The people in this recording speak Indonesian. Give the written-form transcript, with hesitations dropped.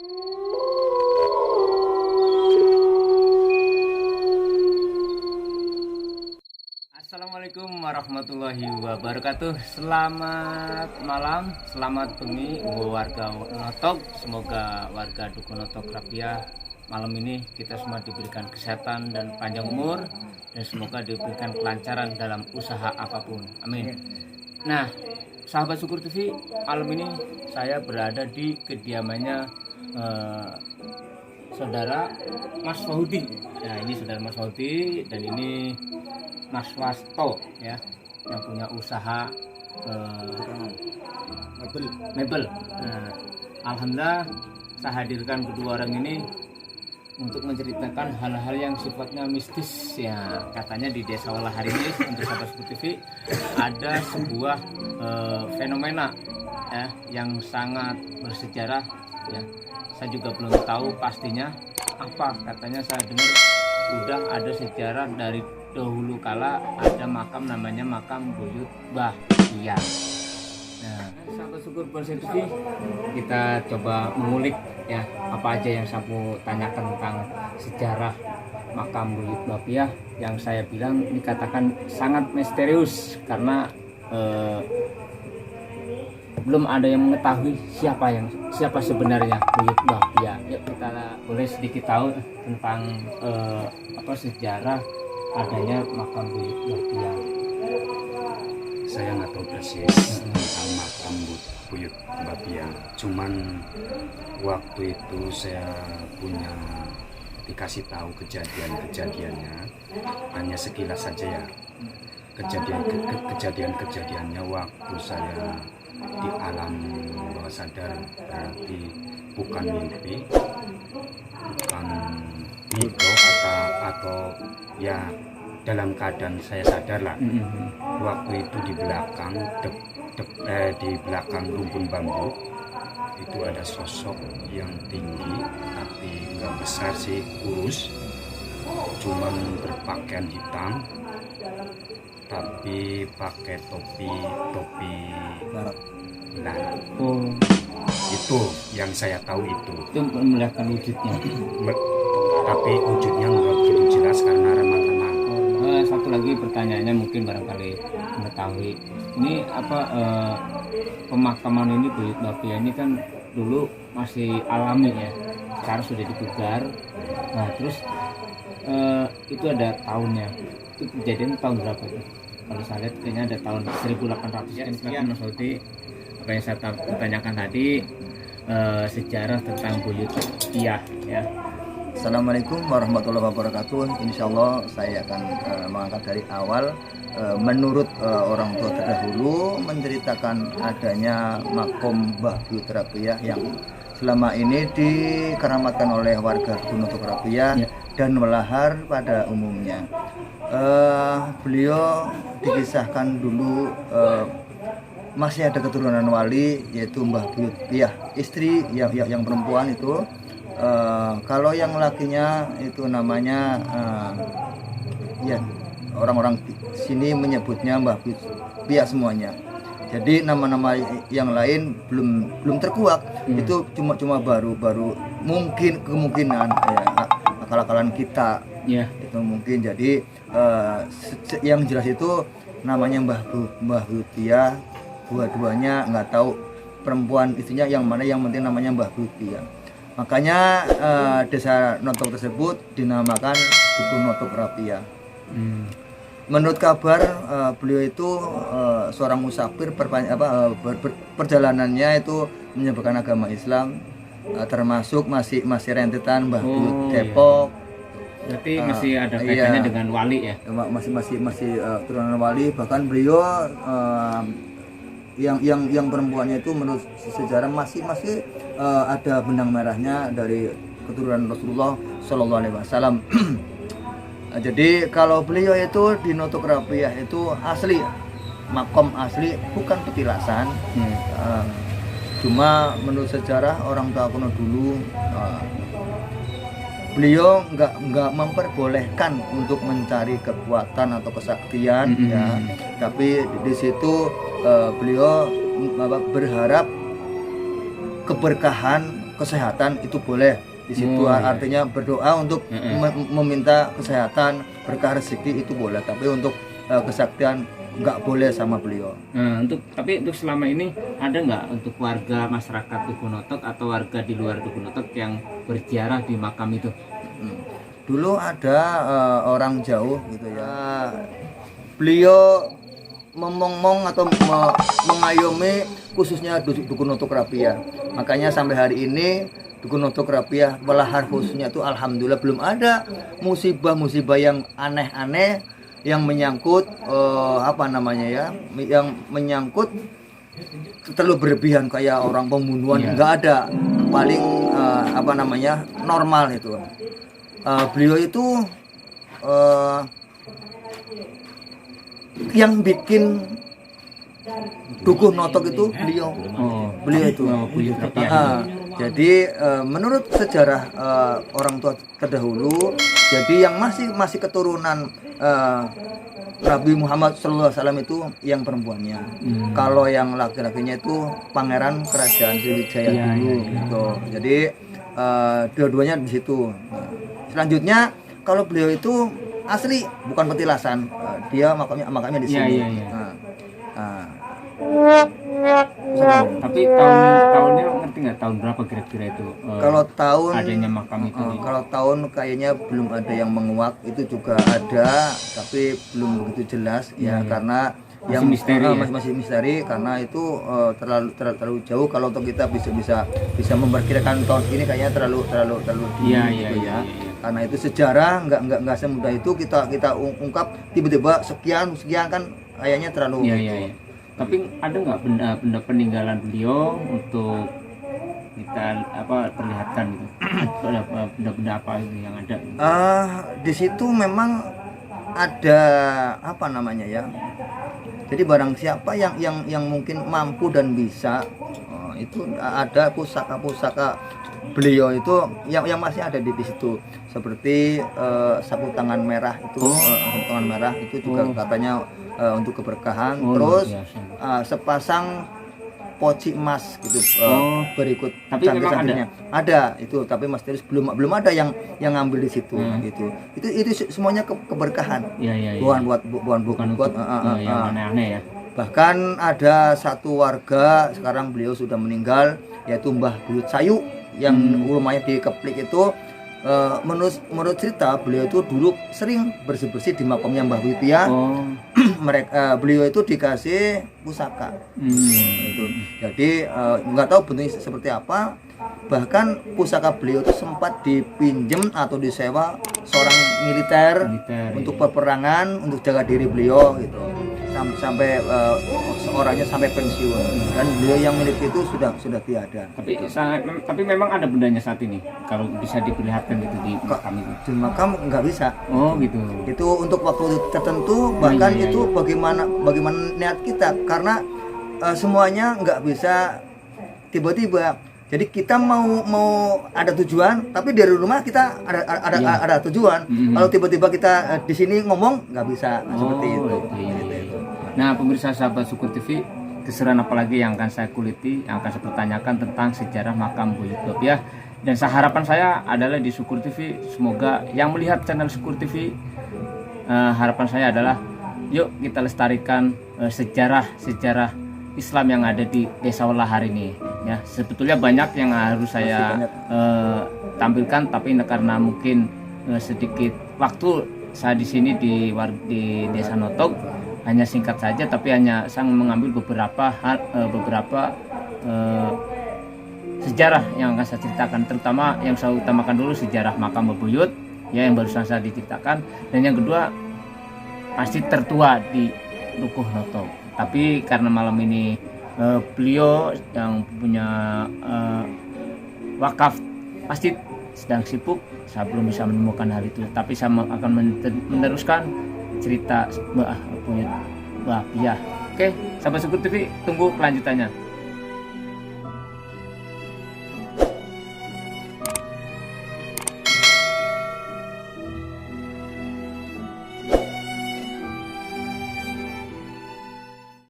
Assalamualaikum warahmatullahi wabarakatuh. Selamat malam, selamat bengi warga Notok. Semoga warga Duku Notok Rapia malam ini kita semua diberikan kesehatan dan panjang umur, dan semoga diberikan kelancaran dalam usaha apapun. Amin. Nah, sahabat Syukur TV, malam ini saya berada di kediamannya saudara Mas Wahyudi. Nah, ini saudara Mas Wahyudi, dan ini Mas Wasto ya, yang punya usaha mebel. Nah, alhamdulillah saya hadirkan kedua orang ini untuk menceritakan hal-hal yang sifatnya mistis ya. Katanya di Desa Walahari ini, untuk sahabat Syukur TV, ada sebuah fenomena ya yang sangat bersejarah ya. Saya juga belum tahu pastinya apa. Katanya saya dengar udah ada sejarah dari dahulu kala, ada makam namanya makam Buyut Mbah Piyah. Nah, sahabat Syukur TV, kita coba mengulik ya apa aja yang saya mau tanyakan tentang sejarah makam Buyut Mbah Piyah, yang saya bilang dikatakan sangat misterius karena belum ada yang mengetahui siapa sebenarnya Buyut Mbah Piyah. Yuk kita boleh sedikit tahu tentang sejarah adanya makam Buyut Mbah Piyah. Saya nggak tahu persis tentang makam Buyut Mbah Piyah. Cuman waktu itu saya dikasih tahu kejadiannya hanya sekilas saja ya. Kejadiannya waktu saya di alam bawah sadar, berarti bukan mimpi, bukan mito atau ya dalam keadaan saya sadar lah. Waktu itu di belakang rumpun bambu itu ada sosok yang tinggi tapi nggak besar sih, kurus, cuman berpakaian hitam tapi pakai topi barat. Itu yang saya tahu itu Melihatkan wujudnya. Tapi wujudnya nggak begitu jelas karena remang-remang. Satu lagi pertanyaannya mungkin barangkali mengetahui ini apa, pemakaman ini Buyut Mbah Piyah ini kan dulu masih alami ya, sekarang sudah dipugar. Nah terus itu ada tahunnya, itu kejadian tahun berapa itu? Kalau saya lihat kayaknya ada tahun 1800 ya. Silakan Mas Wahyudi, apa yang saya tanyakan tadi, sejarah tentang Buyut Piyah ya. Assalamualaikum warahmatullahi wabarakatuh. Insyaallah saya akan mengangkat dari awal. Menurut orang tua terdahulu menceritakan adanya makom Mbah Buyut Rapiyah yang selama ini dikeramatkan oleh warga Duku Notok Rapiyah dan Walahar pada umumnya. Beliau dikisahkan dulu masih ada keturunan wali, yaitu Mbah Buyut Piyah. Istri yang perempuan itu, kalau yang lakinya itu namanya orang-orang sini menyebutnya Mbah Buyut Piyah semuanya. Jadi nama-nama yang lain belum terkuak. Itu cuma baru mungkin kemungkinan akal-akalan kita. Itu mungkin. Jadi yang jelas itu namanya Mbah Buyut Piyah. Dua-duanya nggak tahu perempuan istrinya yang mana, yang penting namanya Mbah Buyut Piyah. Makanya desa Notok tersebut dinamakan Duku Notok Rapiyah. Menurut kabar beliau itu seorang musafir, perjalanannya itu menyebarkan agama Islam, termasuk masih rentetan Mbah Buyut Depok. Berarti masih ada kaitannya dengan wali ya? Masih turunan wali. Bahkan beliau yang perempuannya itu menurut sejarah masih ada benang merahnya dari keturunan Rasulullah Shallallahu Alaihi Wasallam. Jadi kalau beliau itu di Notok Rapiyah itu asli, makom asli, bukan petilasan. Cuma menurut sejarah orang tua kuno dulu, beliau nggak memperbolehkan untuk mencari kekuatan atau kesaktian, ya. Tapi di situ beliau berharap keberkahan, kesehatan itu boleh di situ. Artinya berdoa untuk meminta kesehatan, berkah rezeki itu boleh, tapi untuk kesaktian nggak boleh sama beliau. Nah, tapi untuk selama ini ada nggak untuk warga masyarakat Tugunotok atau warga di luar Tugunotok yang berziarah di makam itu? Dulu ada orang jauh gitu ya, beliau memong atau mengayomi khususnya Tugunotok Rapiah. Makanya sampai hari ini Tugunotok Rapiah Walahar khususnya itu alhamdulillah belum ada musibah-musibah yang aneh-aneh yang menyangkut yang menyangkut terlalu berlebihan kayak orang pembunuhan, nggak ada. Paling normal itu. Beliau itu yang bikin Dukuh Notok itu beliau itu. Jadi menurut sejarah orang tua terdahulu, jadi yang masih keturunan Nabi Muhammad SAW itu yang perempuannya. Kalau yang laki-lakinya itu pangeran kerajaan Sriwijaya dulu gitu. Jadi dua-duanya di situ. Selanjutnya kalau beliau itu asli bukan petilasan, dia makamnya di sini. Tapi tahunnya ngerti nggak tahun berapa kira-kira itu? Kalau tahun adanya makam itu. Kalau tahun kayaknya belum ada yang menguak, itu juga ada tapi belum begitu jelas karena masih yang misteri, masih misteri karena itu terlalu jauh. Kalau untuk kita bisa memperkirakan tahun ini kayaknya terlalu dini. Karena itu sejarah nggak semudah itu kita ungkap tiba-tiba sekian kan kayaknya terlalu. Tapi ada nggak benda peninggalan beliau untuk kita perlihatkan gitu? Benda-benda apa itu yang ada? Di situ memang ada jadi barang siapa yang mungkin mampu dan bisa, itu ada pusaka beliau itu yang masih ada di situ, seperti sapu tangan merah itu. Sapu tangan merah itu juga katanya untuk keberkahan. Terus sepasang poci emas gitu berikut cantik-cantiknya ada itu, tapi Mas Terus belum ada yang ngambil di situ gitu. Itu semuanya keberkahan. Bukan buat yang aneh-aneh ya. Bahkan ada satu warga sekarang beliau sudah meninggal, yaitu Mbah Buyut Sayu yang rumahnya di Keplik itu. Menurut cerita beliau itu dulu sering bersih-bersih di makamnya Mbah Wipia. Beliau itu dikasih pusaka itu. Jadi nggak tahu bentuknya seperti apa. Bahkan pusaka beliau itu sempat dipinjem atau disewa seorang militer untuk peperangan, untuk jaga diri beliau gitu. Sampai seorangnya sampai pensiun, dan beliau yang milik itu sudah tiada. Tapi memang ada bendanya saat ini kalau bisa diperlihatkan gitu di makam itu. Di makam nggak bisa. Gitu. Itu untuk waktu tertentu, bahkan itu bagaimana niat kita, karena semuanya nggak bisa tiba-tiba. Jadi kita mau ada tujuan, tapi dari rumah kita ada tujuan. Kalau tiba-tiba kita di sini ngomong nggak bisa, seperti itu. Nah, pemirsa sahabat Syukur TV, keseruan apalagi yang akan saya kuliti, yang akan saya pertanyakan tentang sejarah makam Buyut Bapiah. Dan harapan saya adalah di Syukur TV, semoga yang melihat channel Syukur TV, harapan saya adalah yuk kita lestarikan sejarah Islam yang ada di Desa Walahar ini. Ya, sebetulnya banyak yang harus saya tampilkan, tapi karena mungkin sedikit waktu saya di sini di Desa Notok hanya singkat saja, tapi hanya saya mengambil beberapa sejarah yang akan saya ceritakan, terutama yang saya utamakan dulu sejarah makam Buyut yang barusan saya diceritakan, dan yang kedua pasti tertua di Dukuh Notok. Tapi karena malam ini beliau yang punya wakaf pasti sedang sibuk, saya belum bisa menemukan hal itu, tapi saya akan meneruskan cerita Mbah Buyut Bapiah. Oke, sahabat Syukur TV, tunggu kelanjutannya.